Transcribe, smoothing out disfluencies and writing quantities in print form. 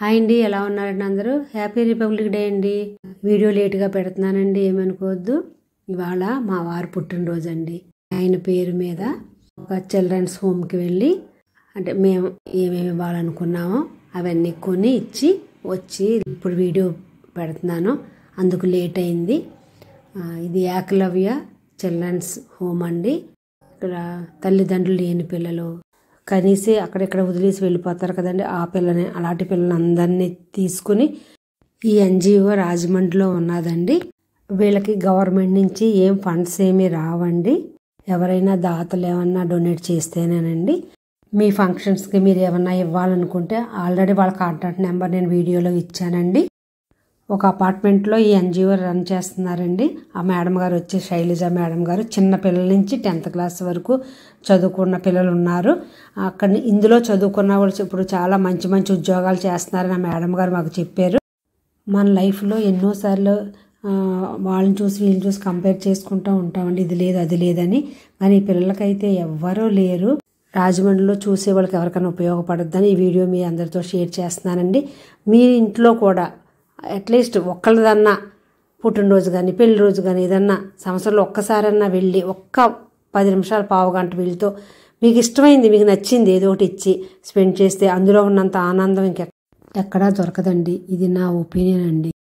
Hi అండి, ఎలా ఉన్నారండి అందరూ? హ్యాపీ రిపబ్లిక్ డే అండి. వీడియో లేట్గా పెడుతున్నానండి, ఏమనుకోవద్దు. ఇవాళ మా వారు పుట్టినరోజు అండి. ఆయన పేరు మీద ఒక చిల్డ్రన్స్ హోమ్కి వెళ్ళి అంటే మేము ఏమేమి ఇవ్వాలనుకున్నామో అవన్నీ కొని ఇచ్చి వచ్చి ఇప్పుడు వీడియో పెడుతున్నాను. అందుకు లేట్ అయింది. ఇది ఏకలవ్య చిల్డ్రన్స్ హోమ్ అండి. ఇక్కడ తల్లిదండ్రులు లేని పిల్లలు కనీసం అక్కడెక్కడ వదిలేసి వెళ్ళిపోతారు కదండి, ఆ పిల్లని అలాంటి పిల్లలని అందరినీ తీసుకుని ఈ ఎన్జిఓ రాజమండ్రిలో ఉన్నదండి. వీళ్ళకి గవర్నమెంట్ నుంచి ఏం ఫండ్స్ ఏమీ రావండి. ఎవరైనా దాతలు ఏమన్నా డొనేట్ చేస్తేనేనండి. మీ ఫంక్షన్స్కి మీరు ఏమన్నా ఇవ్వాలనుకుంటే ఆల్రెడీ వాళ్ళ కాంటాక్ట్ నెంబర్ నేను వీడియోలో ఇచ్చానండి. ఒక అపార్ట్మెంట్లో ఈ ఎన్జిఓ రన్ చేస్తున్నారండి. ఆ మేడం గారు వచ్చి శైలజ మేడం గారు. చిన్న పిల్లల నుంచి 10th క్లాస్ వరకు చదువుకున్న పిల్లలు ఉన్నారు. అక్కడ ఇందులో చదువుకున్న వాళ్ళు ఇప్పుడు చాలా మంచి మంచి ఉద్యోగాలు చేస్తున్నారని ఆ మేడం గారు మాకు చెప్పారు. మన లైఫ్లో ఎన్నోసార్లు వాళ్ళని చూసి వీళ్ళని చూసి కంపేర్ చేసుకుంటూ ఉంటామండి, ఇది లేదు అది లేదని. కానీ ఈ పిల్లలకైతే ఎవ్వరూ లేరు. రాజమండ్రిలో చూసే వాళ్ళకి ఎవరికైనా ఉపయోగపడద్దని ఈ వీడియో మీ అందరితో షేర్ చేస్తున్నానండి. మీ ఇంట్లో కూడా అట్లీస్ట్ ఒక్కళ్ళదన్నా పుట్టినరోజు కానీ పెళ్లి రోజు కానీ ఏదన్నా సంవత్సరంలో ఒక్కసారన్నా వెళ్ళి ఒక్క 10 నిమిషాలు పావు గంట వీళ్ళతో మీకు ఇష్టమైంది మీకు నచ్చింది ఏదో ఒకటి ఇచ్చి స్పెండ్ చేస్తే అందులో ఉన్నంత ఆనందం ఎక్కడా దొరకదండి. ఇది నా ఒపీనియన్ అండి.